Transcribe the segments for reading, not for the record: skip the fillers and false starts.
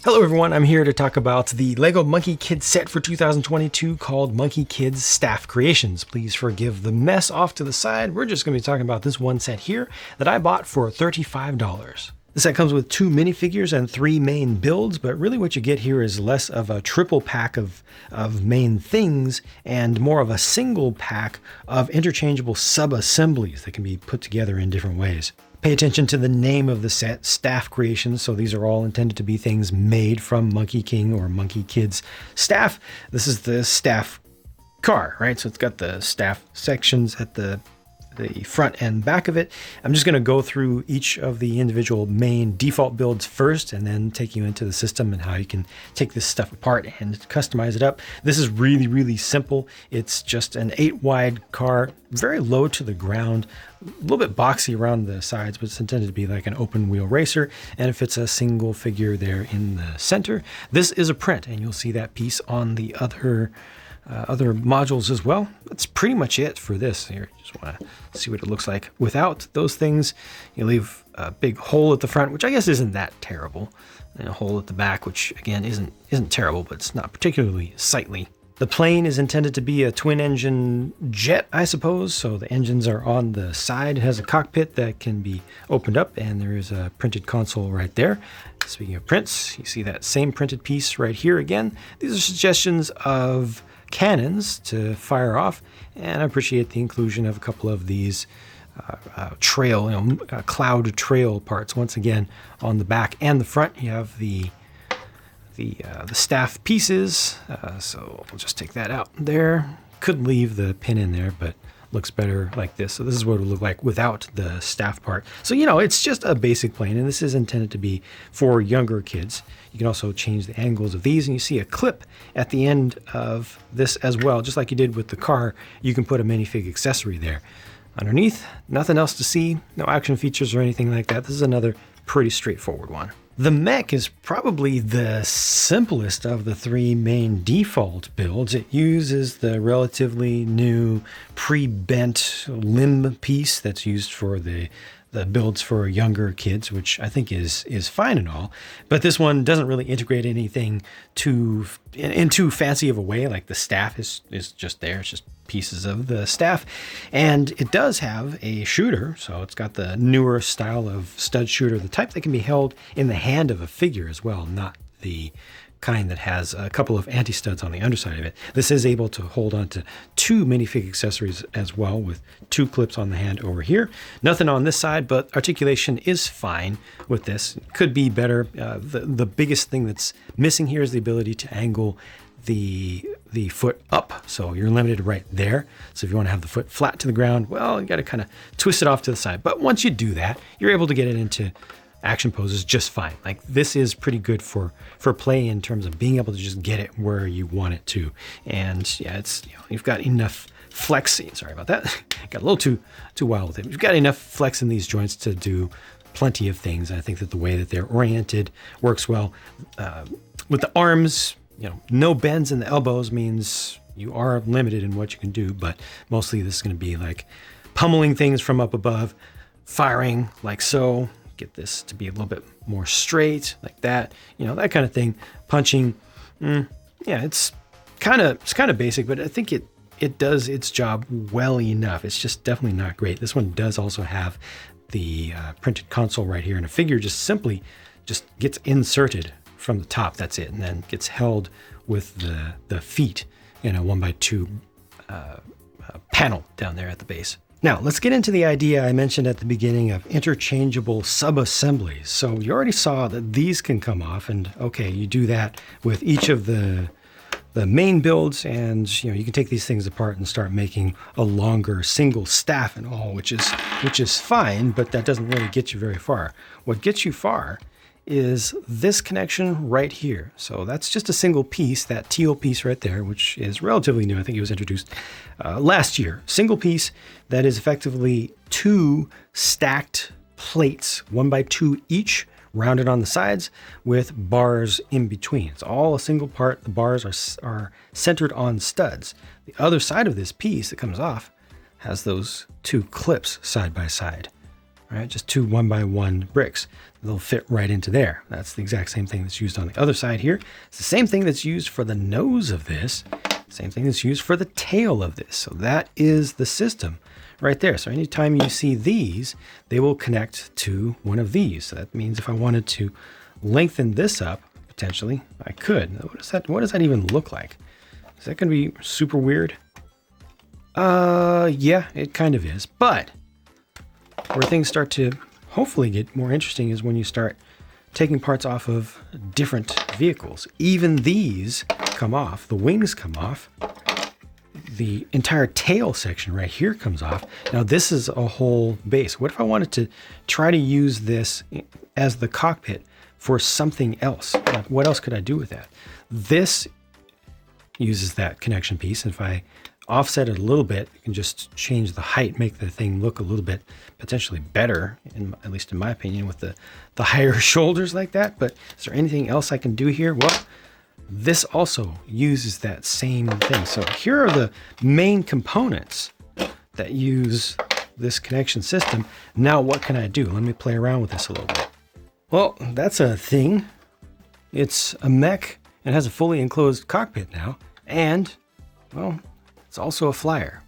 Hello everyone, I'm here to talk about the LEGO Monkey Kids set for 2022 called Monkey Kids Staff Creations. Please forgive the mess off to the side. We're just going to be talking about this one set here that I bought for $35. The set comes with 2 minifigures and 3 main builds, but really what you get here is less of a triple pack of main things and more of a single pack of interchangeable sub-assemblies that can be put together in different ways. Pay attention to the name of the set, Staff Creations. So these are all intended to be things made from Monkey King or Monkey Kids staff. This is the staff car, right? So it's got the staff sections at the front and back of it. I'm just going to go through each of the individual main default builds first and then take you into the system and how you can take this stuff apart and customize it up. This is really, really simple. It's just an 8-wide car, very low to the ground, a little bit boxy around the sides, but it's intended to be like an open wheel racer, and it fits a single figure there in the center. This is a print, and you'll see that piece on the other modules as well. That's pretty much it for this. Here, just want to see what it looks like without those things. You leave a big hole at the front, which I guess isn't that terrible, and a hole at the back, which again isn't terrible, but it's not particularly sightly. The plane is intended to be a twin-engine jet, I suppose. So the engines are on the side. It has a cockpit that can be opened up, and there is a printed console right there. Speaking of prints, you see that same printed piece right here again. These are suggestions of cannons to fire off, and I appreciate the inclusion of a couple of these cloud trail parts. Once again, on the back and the front, you have the staff pieces, so we'll just take that out there. Could leave the pin in there, but looks better like this. So this is what it would look like without the staff part. So, it's just a basic plane, and this is intended to be for younger kids. You can also change the angles of these, and you see a clip at the end of this as well. Just like you did with the car, you can put a minifig accessory there. Underneath, nothing else to see, no action features or anything like that. This is another pretty straightforward one. The Mech is probably the simplest of the 3 main default builds. It uses the relatively new pre-bent limb piece that's used for the builds for younger kids, which I think is fine and all. But this one doesn't really integrate anything in too fancy of a way. Like the staff is just there. It's just pieces of the staff, and it does have a shooter, so it's got the newer style of stud shooter, the type that can be held in the hand of a figure as well, not the kind that has a couple of anti-studs on the underside of it. This is able to hold on to 2 minifig accessories as well, with 2 clips on the hand over here. Nothing on this side, but articulation is fine with this. It could be better. The biggest thing that's missing here is the ability to angle the foot up, so you're limited right there. So if you want to have the foot flat to the ground, well, you got to kind of twist it off to the side. But once you do that, you're able to get it into action poses just fine. Like, this is pretty good for play in terms of being able to just get it where you want it to. And yeah, it's you've got enough flex. Sorry about that. Got a little too wild with it. You've got enough flex in these joints to do plenty of things. I think that the way that they're oriented works well. With the arms, no bends in the elbows means you are limited in what you can do, but mostly this is going to be like pummeling things from up above, firing like so. Get this to be a little bit more straight, like that, that kind of thing. Punching, it's kind of basic, but I think it does its job well enough. It's just definitely not great. This one does also have the printed console right here, and a figure just gets inserted from the top. That's it, and then gets held with the feet in a 1x2 panel down there at the base. Now, let's get into the idea I mentioned at the beginning of interchangeable sub-assemblies. So you already saw that these can come off, and okay, you do that with each of the main builds, and you can take these things apart and start making a longer single staff and all, which is fine, but that doesn't really get you very far. What gets you far is this connection right here. So that's just a single piece, that teal piece right there, which is relatively new. I think it was introduced last year. Single piece that is effectively 2 stacked plates, 1x2 each, rounded on the sides with bars in between. It's all a single part. The bars are centered on studs. The other side of this piece that comes off has those 2 clips side by side. right? Just two 1x1 bricks. They'll fit right into there. That's the exact same thing that's used on the other side here. It's the same thing that's used for the nose of this. Same thing that's used for the tail of this. So that is the system right there. So anytime you see these, they will connect to one of these. So that means if I wanted to lengthen this up, potentially, I could. What does that even look like? Is that going to be super weird? Yeah, it kind of is. But where things start to hopefully get more interesting is when you start taking parts off of different vehicles. Even these come off, the wings come off, the entire tail section right here comes off. Now this is a whole base. What if I wanted to try to use this as the cockpit for something else? Like what else could I do with that? This uses that connection piece. And if I offset it a little bit, you can just change the height, make the thing look a little bit potentially better, at least in my opinion, with the higher shoulders like that. But is there anything else I can do here? Well, this also uses that same thing. So here are the main components that use this connection system. Now what can I do? Let me play around with this a little bit. Well, that's a thing. It's a mech and has a fully enclosed cockpit now. And, well, it's also a flyer.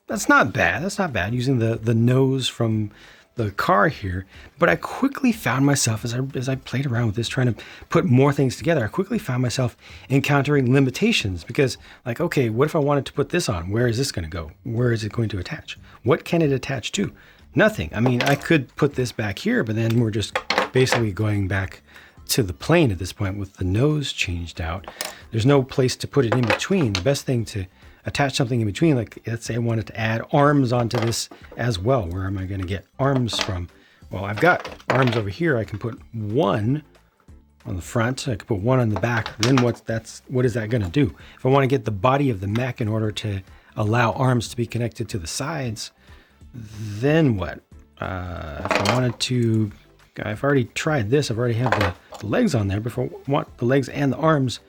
That's not bad. That's not bad using the nose from the car here. But I quickly found myself, as I played around with this, trying to put more things together, I quickly found myself encountering limitations because, like, okay, what if I wanted to put this on? Where is this going to go? Where is it going to attach? What can it attach to? Nothing. I mean, I could put this back here, but then we're just basically going back to the plane at this point with the nose changed out. There's no place to put it in between. The best thing to attach something in between, like let's say I wanted to add arms onto this as well. Where am I going to get arms from? Well, I've got arms over here. I can put one on the front. I can put one on the back. Then what is that going to do? If I want to get the body of the mech in order to allow arms to be connected to the sides, then what? If I wanted to, I've already tried this. I've already have the legs on there, but if I want the legs and the arms,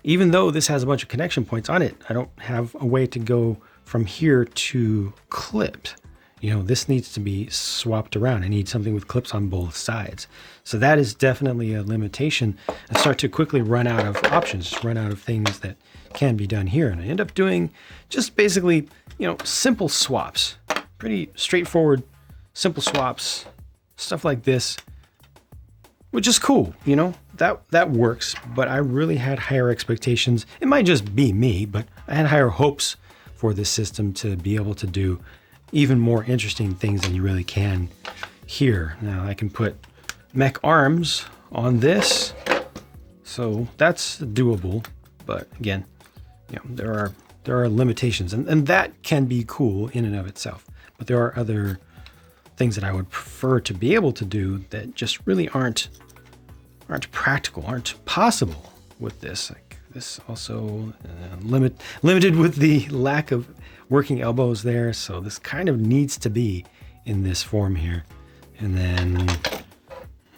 even though this has a bunch of connection points on it, I don't have a way to go from here to clipped. You know, this needs to be swapped around. I need something with clips on both sides. So that is definitely a limitation. I start to quickly run out of options, run out of things that can be done here. And I end up doing just basically, you know, simple swaps, pretty straightforward, simple swaps, stuff like this, which is cool, you know, that works, but I really had higher expectations. It might just be me, but I had higher hopes for this system to be able to do even more interesting things than you really can here. Now I can put mech arms on this, so that's doable, but again, you know, there are limitations, and that can be cool in and of itself, but there are other things that I would prefer to be able to do that just really aren't practical, aren't possible with this. Like this also limited with the lack of working elbows there. So this kind of needs to be in this form here. And then,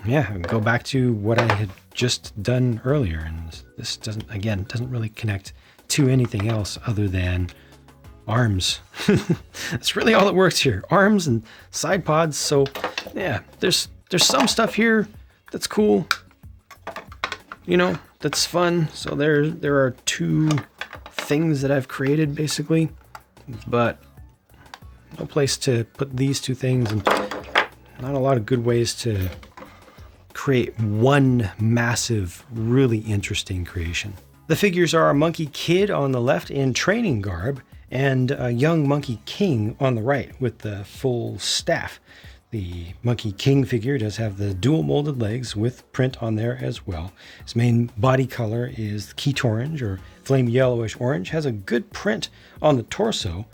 yeah, go back to what I had just done earlier. And this doesn't really connect to anything else other than arms. That's really all that works here. Arms and side pods. So yeah, there's some stuff here that's cool, you know, that's fun. So there are two things that I've created basically, but no place to put these two things, and not a lot of good ways to create one massive, really interesting creation. The figures are a Monkey Kid on the left in training garb, and a young Monkey King on the right with the full staff. The Monkey King figure does have the dual molded legs with print on there as well. His main body color is Keat orange or flame yellowish orange. Has a good print on the torso,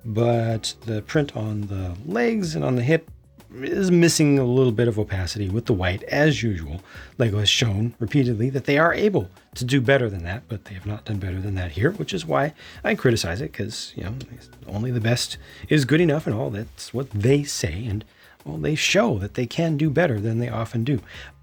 but the print on the legs and on the hip is missing a little bit of opacity with the white as usual. LEGO has shown repeatedly that they are able to do better than that, but they have not done better than that here, which is why I criticize it, because, you know, only the best is good enough and all. That's what they say, and well, they show that they can do better than they often do.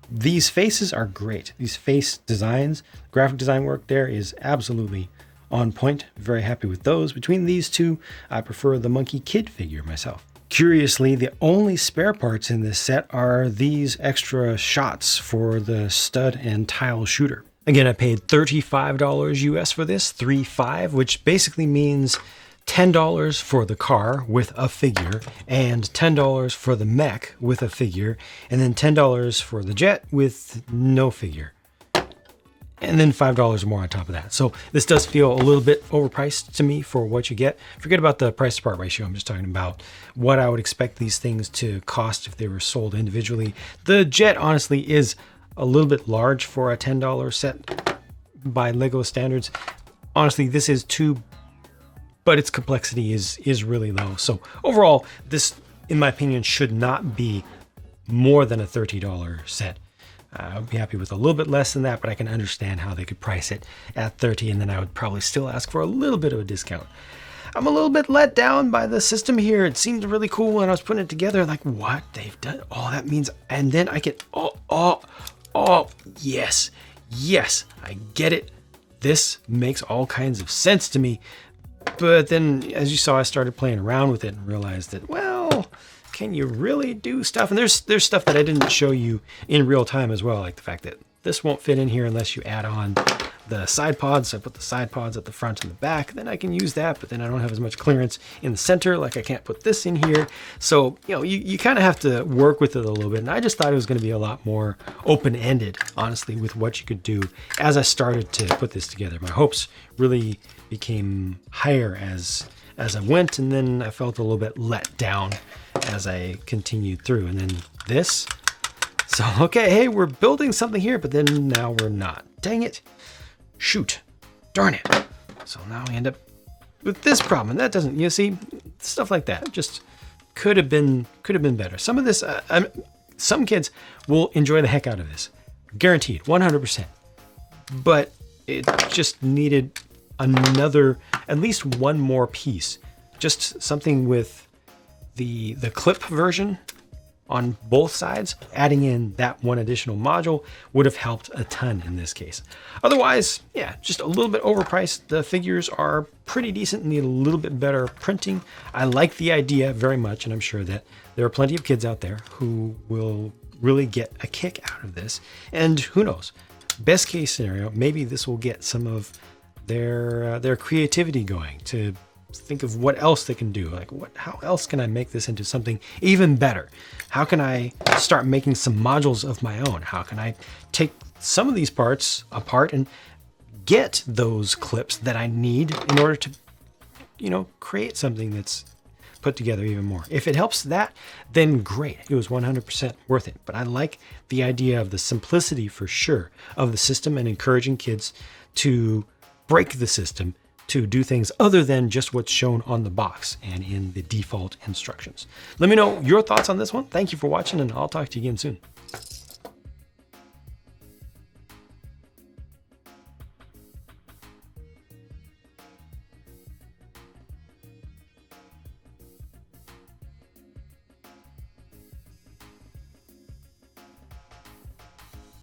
These faces are great. These face designs, graphic design work there is absolutely on point. Very happy with those. Between these two, I prefer the Monkey Kid figure myself. Curiously, the only spare parts in this set are these extra shots for the stud and tile shooter. Again, I paid $35 US for this, 35, which basically means $10 for the car with a figure, and $10 for the mech with a figure, and then $10 for the jet with no figure. And then $5 more on top of that. So this does feel a little bit overpriced to me for what you get. Forget about the price to part ratio. I'm just talking about what I would expect these things to cost if they were sold individually. The jet honestly is a little bit large for a $10 set by Lego standards. Honestly, this is too, but its complexity is really low. So overall, this, in my opinion, should not be more than a $30 set. I would be happy with a little bit less than that, but I can understand how they could price it at 30, and then I would probably still ask for a little bit of a discount. I'm a little bit let down by the system here. It seemed really cool when I was putting it together. Like, what? They've done all that means, and then I get, yes, I get it. This makes all kinds of sense to me. But then, as you saw, I started playing around with it and realized that, well, can you really do stuff? And there's stuff that I didn't show you in real time as well, like the fact that this won't fit in here unless you add on the side pods. So I put the side pods at the front and the back, then I can use that, but then I don't have as much clearance in the center, like I can't put this in here. So, you know, you kind of have to work with it a little bit. And I just thought it was going to be a lot more open-ended, honestly, with what you could do as I started to put this together. My hopes really became higher as I went, and then I felt a little bit let down as I continued through. And then this, so okay, hey, we're building something here, but then now we're not. Dang it. Shoot. Darn it. So now we end up with this problem, and that doesn't, you see, stuff like that just could have been better. Some of this, some kids will enjoy the heck out of this, guaranteed, 100%. But it just needed another, at least one more piece, just something with the clip version on both sides. Adding in that one additional module would have helped a ton in this case. Otherwise, yeah, just a little bit overpriced. The figures are pretty decent, need a little bit better printing. I like the idea very much, and I'm sure that there are plenty of kids out there who will really get a kick out of this. And who knows, best case scenario, maybe this will get some of their creativity going to think of what else they can do. Like, how else can I make this into something even better? How can I start making some modules of my own? How can I take some of these parts apart and get those clips that I need in order to, you know, create something that's put together even more? If it helps that, then great. It was 100% worth it. But I like the idea of the simplicity, for sure, of the system, and encouraging kids to break the system to do things other than just what's shown on the box and in the default instructions. Let me know your thoughts on this one. Thank you for watching, and I'll talk to you again soon.